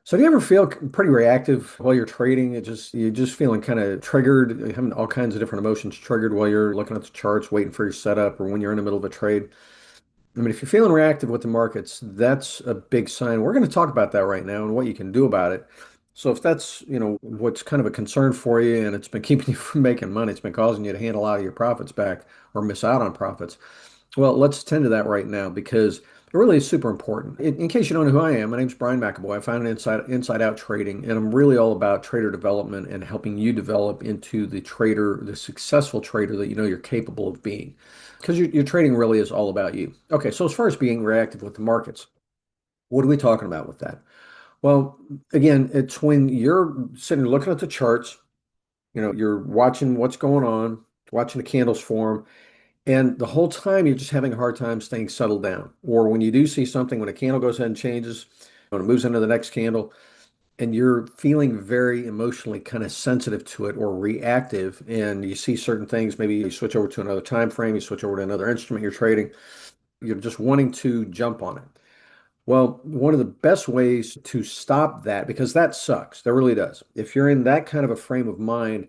So do you ever feel pretty reactive while you're trading? You're just feeling kind of triggered, having all kinds of different emotions triggered while you're looking at the charts, waiting for your setup, or when you're in the middle of a trade. I mean, if you're feeling reactive with the markets, that's a big sign. We're going to talk about that right now and what you can do about it. So if that's, what's kind of a concern for you and it's been keeping you from making money, it's been causing you to hand a lot of your profits back or miss out on profits. Well, let's tend to that right now because it really is super important. In case you don't know who I am, my name's Brian McAvoy. I founded Inside Out Trading, and I'm really all about trader development and helping you develop into the successful trader that you know you're capable of being. Because your trading really is all about you. Okay, so as far as being reactive with the markets, what are we talking about with that? Well, again, it's when you're sitting there looking at the charts, you're watching what's going on, watching the candles form, and the whole time you're just having a hard time staying settled down. Or when you do see something, when a candle goes ahead and changes, when it moves into the next candle, and you're feeling very emotionally kind of sensitive to it or reactive, and you see certain things, maybe you switch over to another time frame, you switch over to another instrument you're trading, you're just wanting to jump on it. Well, one of the best ways to stop that, because that sucks, that really does. If you're in that kind of a frame of mind,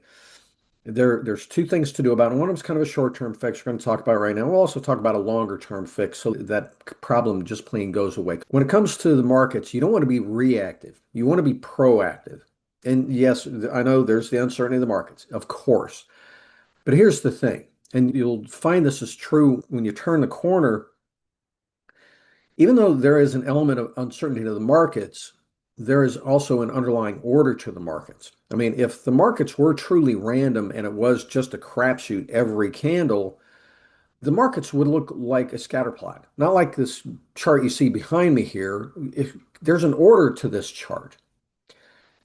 there's two things to do about it. One of them is kind of a short-term fix we're going to talk about right now. We'll also talk about a longer-term fix so that problem just plain goes away. When it comes to the markets, you don't want to be reactive. You want to be proactive. And yes, I know there's the uncertainty of the markets, of course. But here's the thing, and you'll find this is true when you turn the corner. Even though there is an element of uncertainty to the markets, there is also an underlying order to the markets. I mean, if the markets were truly random and it was just a crapshoot every candle, the markets would look like a scatter plot, not like this chart you see behind me here. If there's an order to this chart,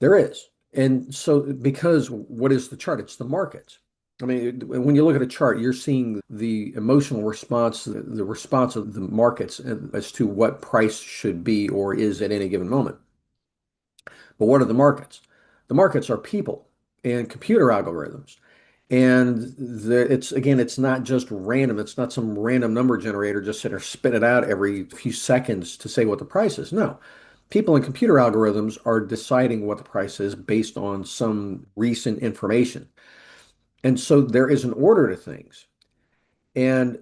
there is. And so, because what is the chart? It's the markets. I mean, when you look at a chart, you're seeing the emotional response, the response of the markets as to what price should be or is at any given moment. But what are the markets? The markets are people and computer algorithms. And it's not just random. It's not some random number generator just sitting there spit it out every few seconds to say what the price is. No, people and computer algorithms are deciding what the price is based on some recent information. And so there is an order to things. And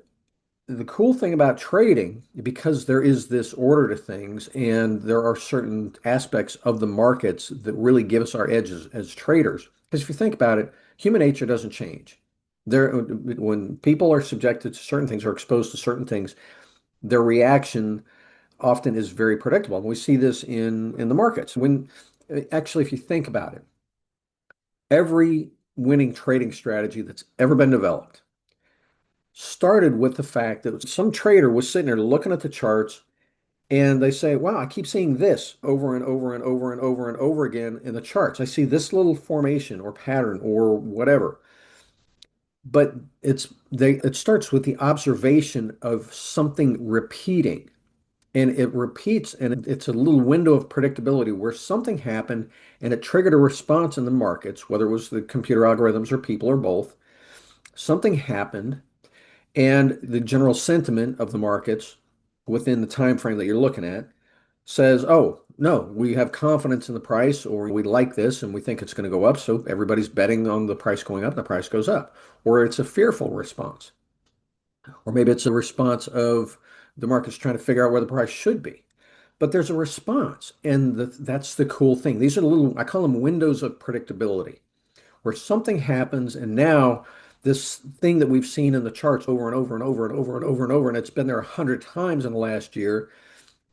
the cool thing about trading, because there is this order to things, and there are certain aspects of the markets that really give us our edges as traders. Because if you think about it, human nature doesn't change. When people are subjected to certain things or exposed to certain things, their reaction often is very predictable. And we see this in the markets. If you think about it, every winning trading strategy that's ever been developed started with the fact that some trader was sitting there looking at the charts and they say, wow, I keep seeing this over and over and over and over and over again in the charts. I see this little formation or pattern or whatever. But it starts with the observation of something repeating. And it repeats, and it's a little window of predictability where something happened and it triggered a response in the markets, whether it was the computer algorithms or people or both. Something happened and the general sentiment of the markets within the time frame that you're looking at says, oh, no, we have confidence in the price, or we like this and we think it's going to go up. So everybody's betting on the price going up, and the price goes up. Or it's a fearful response. Or maybe it's a response of the market's trying to figure out where the price should be. But there's a response. And that's the cool thing. These are the little, I call them windows of predictability where something happens and now this thing that we've seen in the charts over and over and over and over and over and over, and it's been there 100 times in the last year,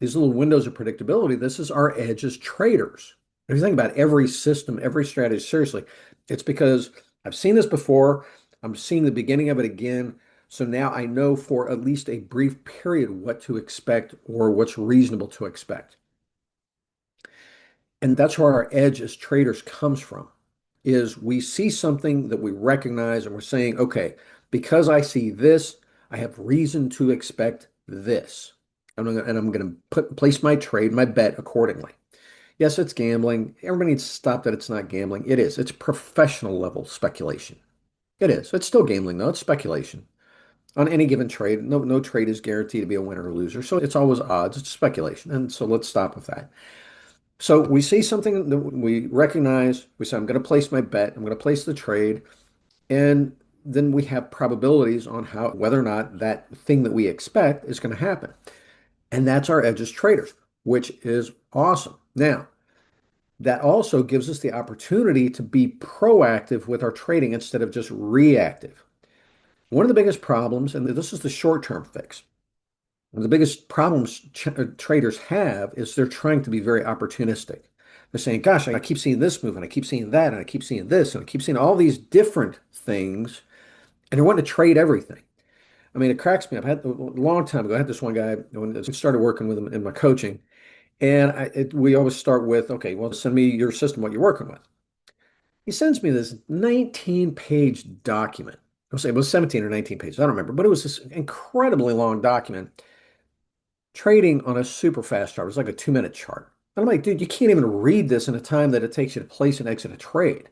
these little windows of predictability, this is our edge as traders. If you think about every system, every strategy, seriously, it's because I've seen this before, I'm seeing the beginning of it again, so now I know for at least a brief period what to expect or what's reasonable to expect. And that's where our edge as traders comes from, is we see something that we recognize and we're saying, okay, because I see this, I have reason to expect this. And I'm going to place my trade, my bet accordingly. Yes, it's gambling. Everybody needs to stop that it's not gambling. It is. It's professional level speculation. It is. It's still gambling though. It's speculation. On any given trade, no trade is guaranteed to be a winner or loser. So it's always odds. It's speculation. And so let's stop with that. So we see something that we recognize, we say, I'm going to place my bet, I'm going to place the trade, and then we have probabilities on how whether or not that thing that we expect is going to happen. And that's our edge as traders, which is awesome. Now, that also gives us the opportunity to be proactive with our trading instead of just reactive. One of the biggest problems, and this is the short-term fix, one of the biggest problems traders have is they're trying to be very opportunistic. They're saying, gosh, I keep seeing this move and I keep seeing that and I keep seeing this and I keep seeing all these different things and they want to trade everything. I mean, it cracks me up. I had a long time ago, I had this one guy when I started working with him in my coaching, and we always start with, okay, well, send me your system, what you're working with. He sends me this 19-page document. I'll say it was 17 or 19 pages. I don't remember, but it was this incredibly long document trading on a super fast chart. It was like a 2-minute chart. And I'm like, dude, you can't even read this in the time that it takes you to place and exit a trade.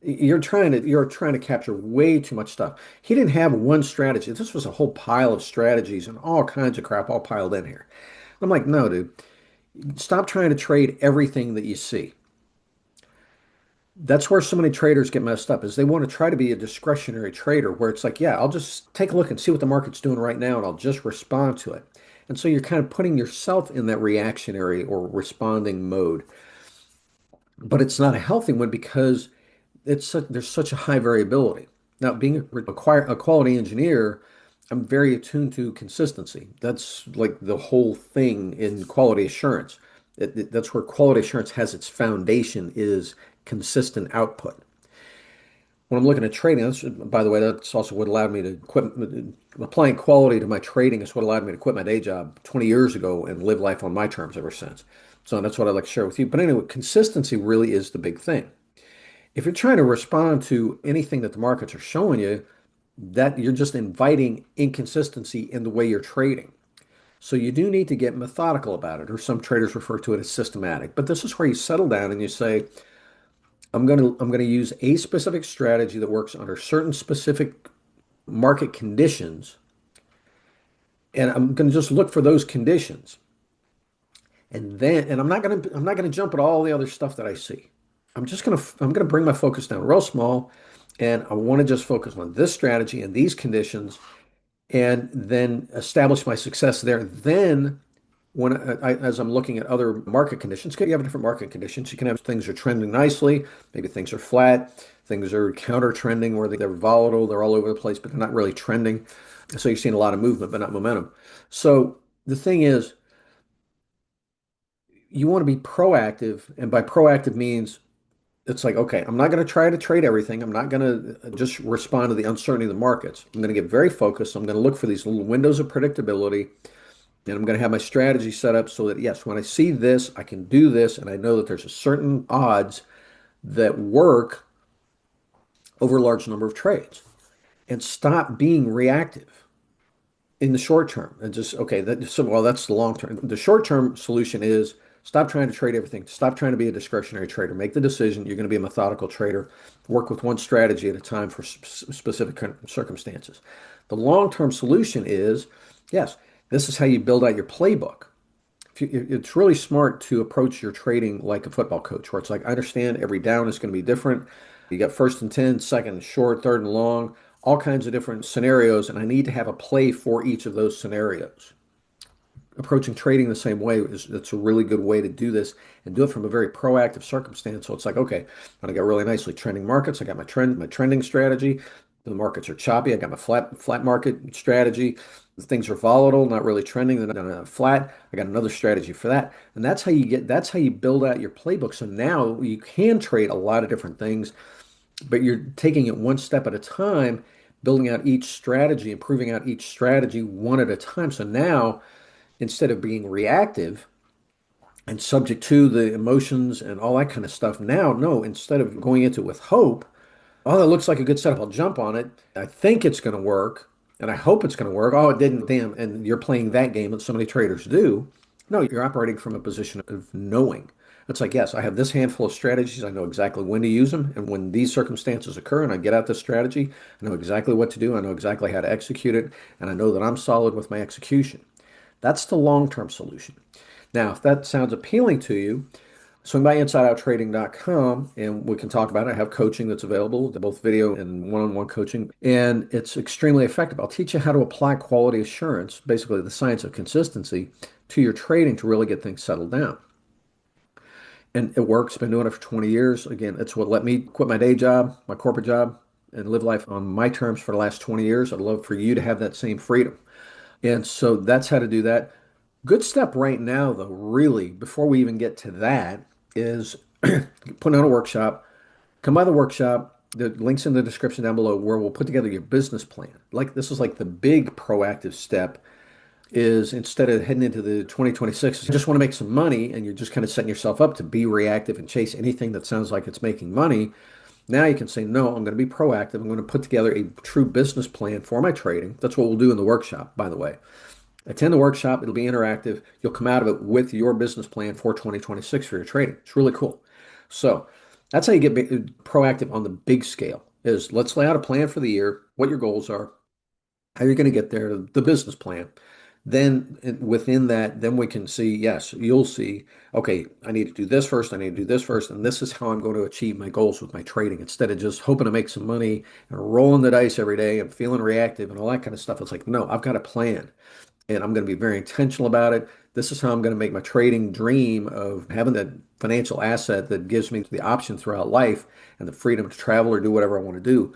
You're trying to capture way too much stuff. He didn't have one strategy. This was a whole pile of strategies and all kinds of crap all piled in here. I'm like, no, dude, stop trying to trade everything that you see. That's where so many traders get messed up is they want to try to be a discretionary trader where it's like, yeah, I'll just take a look and see what the market's doing right now and I'll just respond to it. And so you're kind of putting yourself in that reactionary or responding mode. But it's not a healthy one because there's such a high variability. Now, being a quality engineer, I'm very attuned to consistency. That's like the whole thing in quality assurance. That's where quality assurance has its foundation is consistent output. When I'm looking at trading, by the way, that's also what allowed me to quit. Applying quality to my trading is what allowed me to quit my day job 20 years ago and live life on my terms ever since. So that's what I'd like to share with you. But anyway, consistency really is the big thing. If you're trying to respond to anything that the markets are showing you, that you're just inviting inconsistency in the way you're trading. So you do need to get methodical about it, or some traders refer to it as systematic. But this is where you settle down and you say, I'm going to use a specific strategy that works under certain specific market conditions, and I'm going to just look for those conditions. And I'm not going to jump at all the other stuff that I see. I'm going to bring my focus down real small, and I want to just focus on this strategy and these conditions and then establish my success there. Then as I'm looking at other market conditions, because you have different market conditions, you can have things are trending nicely, maybe things are flat, things are counter trending where they're volatile, they're all over the place, but they're not really trending. So you're seeing a lot of movement, but not momentum. So the thing is, you want to be proactive, and by proactive means it's like, okay, I'm not going to try to trade everything. I'm not going to just respond to the uncertainty of the markets. I'm going to get very focused. I'm going to look for these little windows of predictability. And I'm going to have my strategy set up so that, yes, when I see this, I can do this. And I know that there's a certain odds that work over a large number of trades. And stop being reactive in the short term. And just, okay, well, that's the long term. The short term solution is stop trying to trade everything. Stop trying to be a discretionary trader. Make the decision. You're going to be a methodical trader. Work with one strategy at a time for specific circumstances. The long term solution is, yes, this is how you build out your playbook. It's really smart to approach your trading like a football coach, where it's like, I understand every down is going to be different. You got first and 10, second and short, third and long, all kinds of different scenarios, and I need to have a play for each of those scenarios. Approaching trading the same way is that's a really good way to do this and do it from a very proactive circumstance. So it's like, okay, when I got really nicely trending markets, I got my trending strategy. The markets are choppy. I got my flat market strategy. Things are volatile, not really trending. Then flat. I got another strategy for that. And that's how you build out your playbook. So now you can trade a lot of different things, but you're taking it one step at a time, building out each strategy, improving out each strategy one at a time. So now instead of being reactive and subject to the emotions and all that kind of stuff, now, no, instead of going into it with hope, oh, that looks like a good setup. I'll jump on it. I think it's going to work and I hope it's going to work. Oh, it didn't. Damn. And you're playing that game that so many traders do. No, you're operating from a position of knowing. It's like, yes, I have this handful of strategies. I know exactly when to use them. And when these circumstances occur and I get out this strategy, I know exactly what to do. I know exactly how to execute it. And I know that I'm solid with my execution. That's the long-term solution. Now, if that sounds appealing to you, Swing by InsideOutTrading.com and we can talk about it. I have coaching that's available, both video and one-on-one coaching, and it's extremely effective. I'll teach you how to apply quality assurance, basically the science of consistency, to your trading to really get things settled down. And it works. Been doing it for 20 years. Again, it's what let me quit my day job, my corporate job, and live life on my terms for the last 20 years. I'd love for you to have that same freedom. And so that's how to do that. Good step right now, though, really, before we even get to that, is putting on a workshop. Come by the workshop. The link's in the description down below where we'll put together your business plan. Like this is like the big proactive step is instead of heading into the 2026, you just want to make some money and you're just kind of setting yourself up to be reactive and chase anything that sounds like it's making money. Now you can say, no, I'm going to be proactive. I'm going to put together a true business plan for my trading. That's what we'll do in the workshop, by the way. Attend the workshop. It'll be interactive. You'll come out of it with your business plan for 2026 for your trading. It's really cool. So that's how you get proactive on the big scale is let's lay out a plan for the year, what your goals are, how you're going to get there, the business plan. Then within that, then we can see, yes, you'll see, okay, I need to do this first, I need to do this first, and this is how I'm going to achieve my goals with my trading instead of just hoping to make some money and rolling the dice every day and feeling reactive and all that kind of stuff. It's like, no, I've got a plan and I'm going to be very intentional about it. This is how I'm going to make my trading dream of having that financial asset that gives me the option throughout life and the freedom to travel or do whatever I want to do.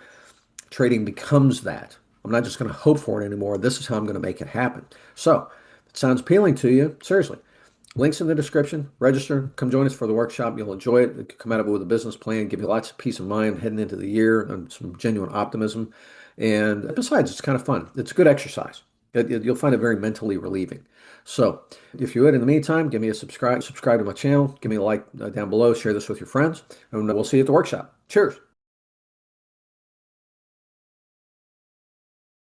Trading becomes that. I'm not just going to hope for it anymore. This is how I'm going to make it happen. So, if it sounds appealing to you, seriously, links in the description. Register. Come join us for the workshop. You'll enjoy it. You come out of it with a business plan, give you lots of peace of mind heading into the year and some genuine optimism. And besides, it's kind of fun. It's a good exercise. You'll find it very mentally relieving. So, if you would, in the meantime, give me a subscribe to my channel, give me a like down below, share this with your friends, and we'll see you at the workshop. Cheers.